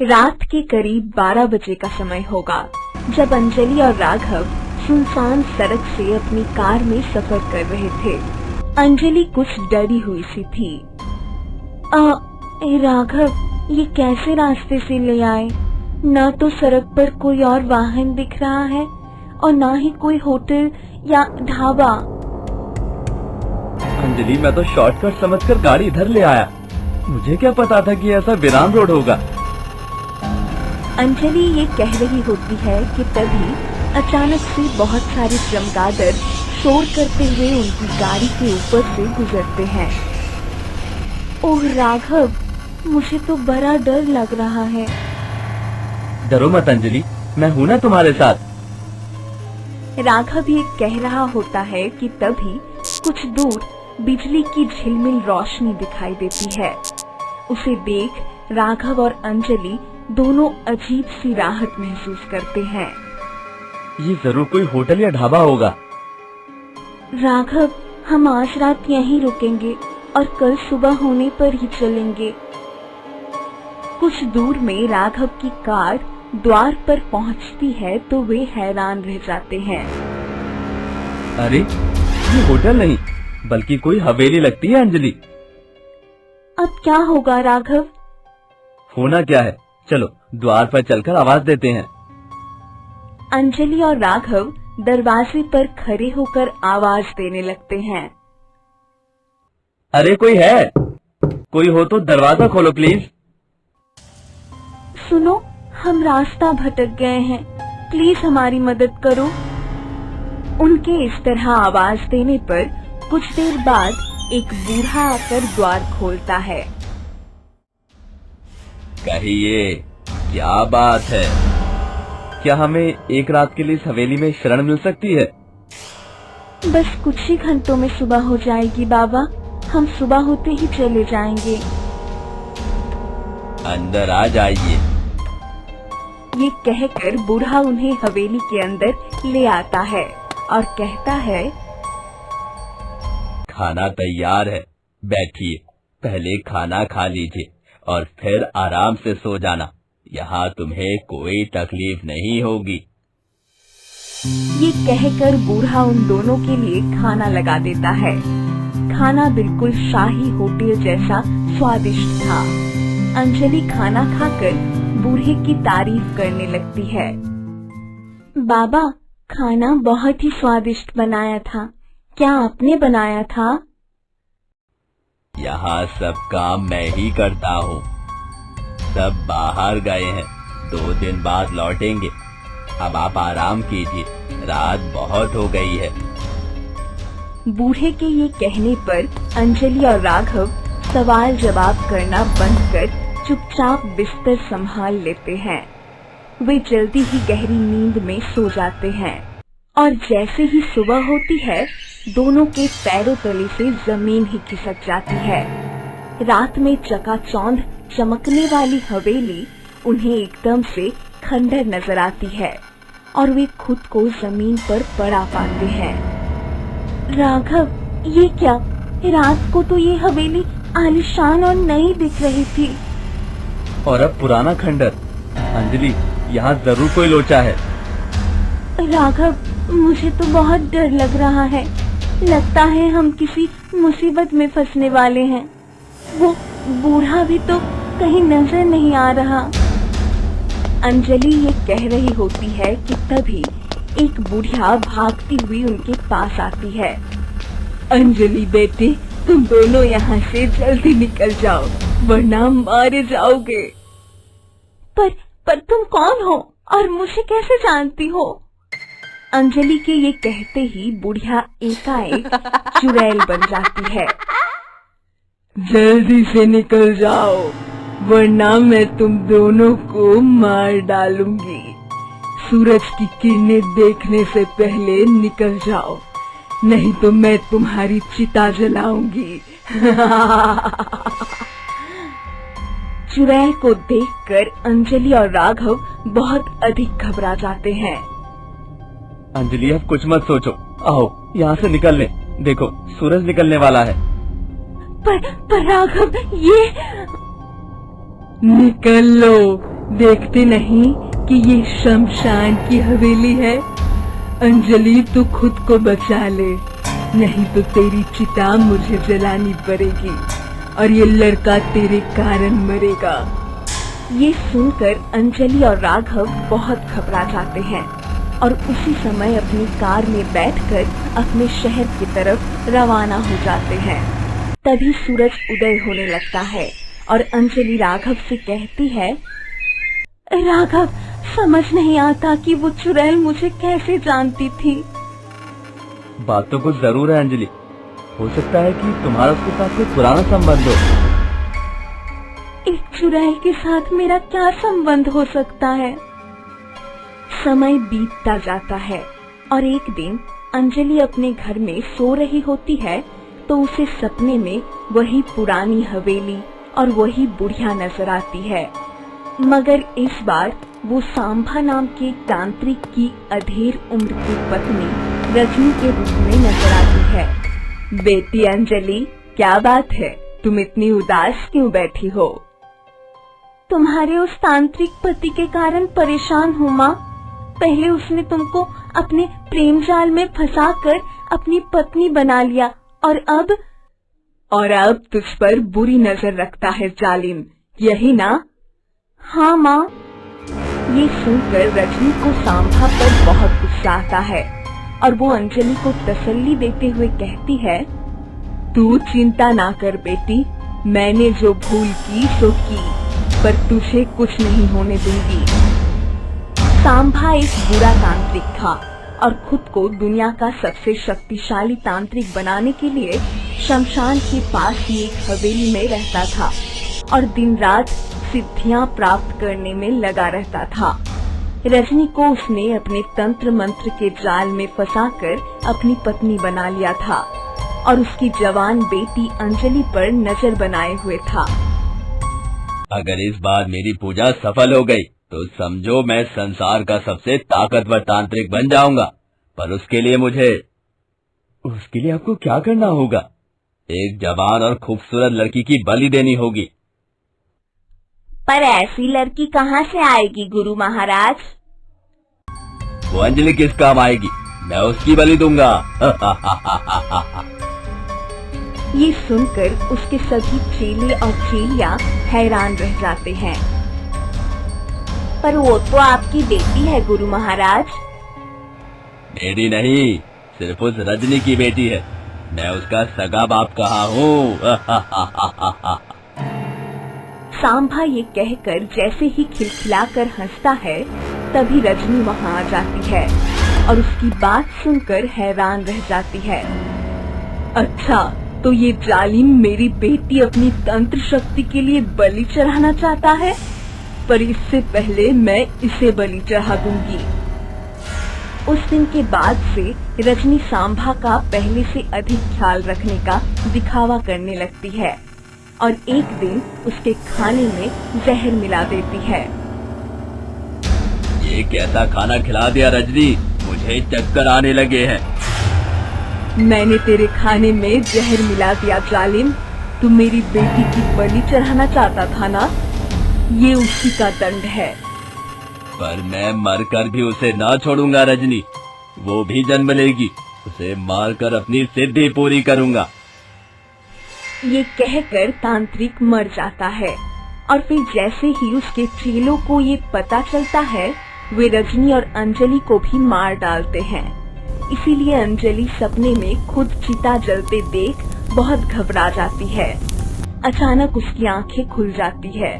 रात के करीब 12 बजे का समय होगा जब अंजलि और राघव सुनसान सड़क से अपनी कार में सफर कर रहे थे। अंजलि कुछ डरी हुई सी थी। राघव, ये कैसे रास्ते से ले आए? न तो सड़क पर कोई और वाहन दिख रहा है और न ही कोई होटल या ढाबा। अंजलि, मैं तो शॉर्टकट समझकर गाड़ी इधर ले आया। मुझे क्या पता था कि ऐसा वीरान रोड होगा। अंजलि ये कह रही होती है कि तभी अचानक से बहुत सारे चमगादड़ शोर करते हुए उनकी गाड़ी के ऊपर से गुजरते हैं। ओह राघव, मुझे तो बड़ा डर लग रहा है। डरो मत अंजलि, मैं हूँ ना तुम्हारे साथ। राघव ये कह रहा होता है कि तभी कुछ दूर बिजली की झिलमिल रोशनी दिखाई देती है। उसे देख राघव और अंजलि दोनों अजीब सी राहत महसूस करते हैं। ये जरूर कोई होटल या ढाबा होगा। राघव, हम आज रात यहीं रुकेंगे और कल सुबह होने पर ही चलेंगे। कुछ दूर में राघव की कार द्वार पर पहुंचती है तो वे हैरान रह जाते हैं। अरे, ये होटल नहीं बल्कि कोई हवेली लगती है अंजलि। अब क्या होगा राघव? होना क्या है, चलो द्वार पर चलकर आवाज देते हैं। अंजलि और राघव दरवाजे पर खड़े होकर आवाज देने लगते हैं। अरे कोई है? कोई हो तो दरवाजा खोलो प्लीज। सुनो, हम रास्ता भटक गए हैं, प्लीज हमारी मदद करो। उनके इस तरह आवाज देने पर कुछ देर बाद एक बूढ़ा आकर द्वार खोलता है। कहिए, क्या बात है? क्या हमें एक रात के लिए इस हवेली में शरण मिल सकती है? बस कुछ ही घंटों में सुबह हो जाएगी बाबा, हम सुबह होते ही चले जाएंगे। अंदर आ जाइए। ये कहकर बूढ़ा उन्हें हवेली के अंदर ले आता है और कहता है, खाना तैयार है, बैठिए, पहले खाना खा लीजिए और फिर आराम से सो जाना। यहाँ तुम्हें कोई तकलीफ नहीं होगी। ये कहकर बूढ़ा उन दोनों के लिए खाना लगा देता है। खाना बिल्कुल शाही होटल जैसा स्वादिष्ट था। अंजलि खाना खाकर बूढ़े की तारीफ करने लगती है। बाबा, खाना बहुत ही स्वादिष्ट बनाया था, क्या आपने बनाया था? यहाँ सब काम मैं ही करता हूँ। सब बाहर गए हैं, 2 दिन बाद लौटेंगे। अब आप आराम कीजिए, रात बहुत हो गई है। बूढ़े के ये कहने पर अंजलि और राघव सवाल जवाब करना बंद कर चुपचाप बिस्तर संभाल लेते हैं। वे जल्दी ही गहरी नींद में सो जाते हैं और जैसे ही सुबह होती है दोनों के पैरों तले से जमीन ही खिसक जाती है। रात में चकाचौंध चमकने वाली हवेली उन्हें एकदम से खंडर नजर आती है और वे खुद को जमीन पर पड़ा पाते हैं। राघव, ये क्या? रात को तो ये हवेली आलीशान और नई दिख रही थी और अब पुराना खंडर। अंजलि, यहाँ जरूर कोई लोचा है। राघव, मुझे तो बहुत डर लग रहा है, लगता है हम किसी मुसीबत में फंसने वाले हैं। वो बूढ़ा भी तो कहीं नजर नहीं आ रहा। अंजलि ये कह रही होती है कि तभी एक बुढ़िया भागती हुई उनके पास आती है। अंजलि बेटी, तुम दोनों यहाँ से जल्दी निकल जाओ वरना मारे जाओगे। पर तुम कौन हो और मुझे कैसे जानती हो? अंजलि के ये कहते ही बुढ़िया एकाएक चुड़ैल बन जाती है। जल्दी से निकल जाओ वरना मैं तुम दोनों को मार डालूंगी। सूरज की किरणें देखने से पहले निकल जाओ, नहीं तो मैं तुम्हारी चिता जलाऊंगी। चुड़ैल को देखकर अंजलि और राघव बहुत अधिक घबरा जाते हैं। अंजलि, अब कुछ मत सोचो, आओ यहाँ से निकल ले। देखो, सूरज निकलने वाला है। पर राघव, ये निकल लो, देखते नहीं कि ये शमशान की हवेली है। अंजलि तू खुद को बचा ले, नहीं तो तेरी चिता मुझे जलानी पड़ेगी और ये लड़का तेरे कारण मरेगा। ये सुनकर अंजलि और राघव बहुत घबरा जाते हैं और उसी समय अपनी कार में बैठकर अपने शहर की तरफ रवाना हो जाते हैं। तभी सूरज उदय होने लगता है और अंजलि राघव से कहती है, राघव, समझ नहीं आता कि वो चुड़ैल मुझे कैसे जानती थी। बात तो कुछ जरूर है अंजलि, हो सकता है कि तुम्हारा उसके साथ कोई पुराना संबंध हो। एक चुड़ैल के साथ मेरा क्या संबंध हो सकता है। समय बीतता जाता है और एक दिन अंजलि अपने घर में सो रही होती है तो उसे सपने में वही पुरानी हवेली और वही बुढ़िया नजर आती है, मगर इस बार वो सांभा नाम के तांत्रिक की अधेड़ उम्र की पत्नी रजनी के रूप में नजर आती है। बेटी अंजलि, क्या बात है, तुम इतनी उदास क्यों बैठी हो? तुम्हारे उस तांत्रिक पति के कारण परेशान हूँ माँ। पहले उसने तुमको अपने प्रेम जाल में फंसाकर अपनी पत्नी बना लिया और अब तुझ पर बुरी नजर रखता है जालिम, यही ना? हाँ माँ। ये सुनकर रजनी को सांभा पर बहुत गुस्सा आता है और वो अंजलि को तसल्ली देते हुए कहती है, तू चिंता ना कर बेटी, मैंने जो भूल की सो की, पर तुझे कुछ नहीं होने दूंगी। सांभा एक बुरा तांत्रिक था और खुद को दुनिया का सबसे शक्तिशाली तांत्रिक बनाने के लिए शमशान के पास ही एक हवेली में रहता था और दिन रात सिद्धियां प्राप्त करने में लगा रहता था। रजनी को उसने अपने तंत्र मंत्र के जाल में फंसाकर अपनी पत्नी बना लिया था और उसकी जवान बेटी अंजलि पर नजर बनाए हुए था। अगर इस बार मेरी पूजा सफल हो गई तो समझो मैं संसार का सबसे ताकतवर तांत्रिक बन जाऊंगा, पर उसके लिए आपको क्या करना होगा? एक जवान और खूबसूरत लड़की की बलि देनी होगी। पर ऐसी लड़की कहाँ से आएगी गुरु महाराज? वो अंजलि किस काम आएगी, मैं उसकी बलि दूंगा। ये सुनकर उसके सभी चेले और चेलियां हैरान रह जाते हैं। पर वो तो आपकी बेटी है गुरु महाराज। मेरी नहीं, सिर्फ उस रजनी की बेटी है, मैं उसका सगा बाप कहाँ हूँ। सांभा ये कहकर जैसे ही खिलखिलाकर हंसता है तभी रजनी वहाँ आ जाती है और उसकी बात सुनकर हैरान रह जाती है। अच्छा, तो ये जालिम मेरी बेटी अपनी तंत्र शक्ति के लिए बलि चढ़ाना चाहता है, पर इससे पहले मैं इसे बलि चढ़ा दूंगी। उस दिन के बाद से रजनी सांभा का पहले से अधिक ख्याल रखने का दिखावा करने लगती है और एक दिन उसके खाने में जहर मिला देती है। ये कैसा खाना खिला दिया रजनी, मुझे चक्कर आने लगे हैं। मैंने तेरे खाने में जहर मिला दिया जालिम, तू मेरी बेटी की बलि चढ़ाना चाहता था ना? ये उसी का दंड है। पर मैं मरकर भी उसे ना छोड़ूंगा रजनी, वो भी जन्म लेगी, उसे मारकर अपनी सिद्धि पूरी करूंगा। ये कहकर तांत्रिक मर जाता है और फिर जैसे ही उसके चेलों को ये पता चलता है वे रजनी और अंजलि को भी मार डालते हैं। इसीलिए अंजलि सपने में खुद चिता जलते देख बहुत घबरा जाती है। अचानक उसकी आंखें खुल जाती है।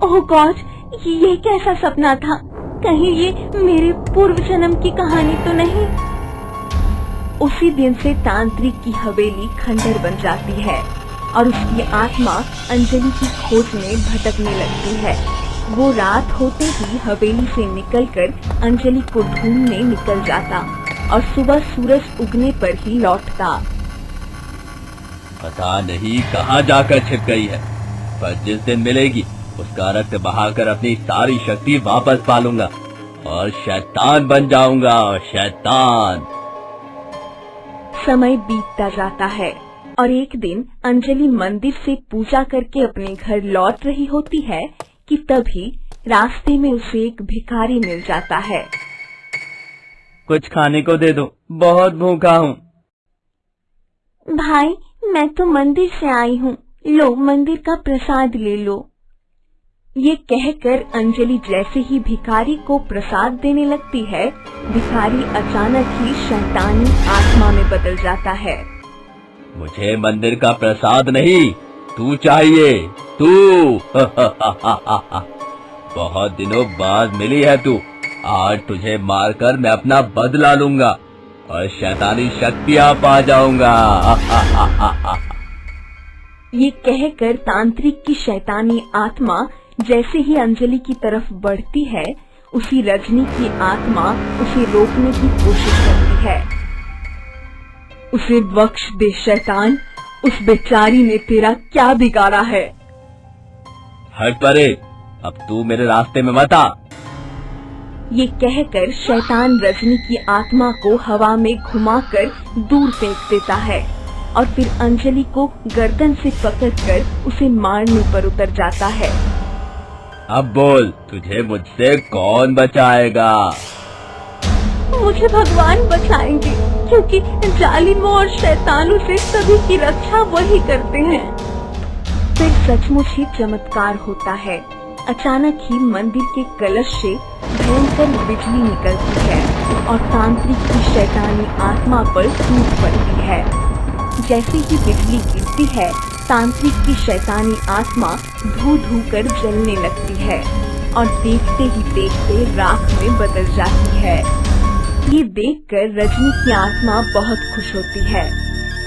ओह गॉड, ये कैसा सपना था? कहीं ये मेरे पूर्व जन्म की कहानी तो नहीं? उसी दिन से तांत्रिक की हवेली खंडर बन जाती है और उसकी आत्मा अंजलि की खोज में भटकने लगती है। वो रात होते ही हवेली से निकलकर अंजलि को ढूंढने निकल जाता और सुबह सूरज उगने पर ही लौटता। पता नहीं कहाँ जाकर छिप गई है, पर जिस दिन मिलेगी उसका रक्त बहाकर अपनी सारी शक्ति वापस पालूंगा और शैतान बन जाऊंगा, शैतान। समय बीतता जाता है और एक दिन अंजलि मंदिर से पूजा करके अपने घर लौट रही होती है कि तभी रास्ते में उसे एक भिखारी मिल जाता है। कुछ खाने को दे दो, बहुत भूखा हूँ। भाई, मैं तो मंदिर से आई हूँ, लो मंदिर का प्रसाद ले लो। ये कहकर अंजलि जैसे ही भिखारी को प्रसाद देने लगती है, भिखारी अचानक ही शैतानी आत्मा में बदल जाता है। मुझे मंदिर का प्रसाद नहीं, तू चाहिए, तू। बहुत दिनों बाद मिली है तू, आज तुझे मारकर मैं अपना बदला लूंगा और शैतानी शक्तियाँ पा जाऊंगा। ये कहकर तांत्रिक की शैतानी आत्मा जैसे ही अंजलि की तरफ बढ़ती है, उसी रजनी की आत्मा उसे रोकने की कोशिश करती है। उसे बख्श दे शैतान, उस बेचारी ने तेरा क्या बिगाड़ा है। हट परे, अब तू मेरे रास्ते में मत आ। ये कहकर शैतान रजनी की आत्मा को हवा में घुमाकर दूर फेंक देता है और फिर अंजलि को गर्दन से पकड़कर उसे मारने पर उतर जाता है। अब बोल, तुझे मुझसे कौन बचाएगा? मुझे भगवान बचाएंगे, क्योंकि जालिमों और शैतानों से सभी की रक्षा वही करते हैं। फिर सचमुच ही चमत्कार होता है। अचानक ही मंदिर के कलश से भयंकर बिजली निकलती है और तांत्रिक की शैतानी आत्मा पर टूट पड़ती है। जैसे ही बिजली गिरती है, तांत्रिक की शैतानी आत्मा धू धू कर जलने लगती है और देखते ही देखते राख में बदल जाती है। ये देखकर रजनी की आत्मा बहुत खुश होती है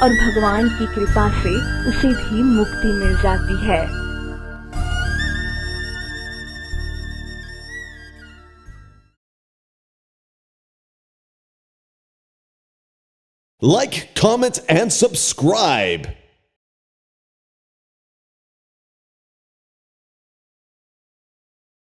और भगवान की कृपा से उसे भी मुक्ति मिल जाती है। Like, comment, and subscribe.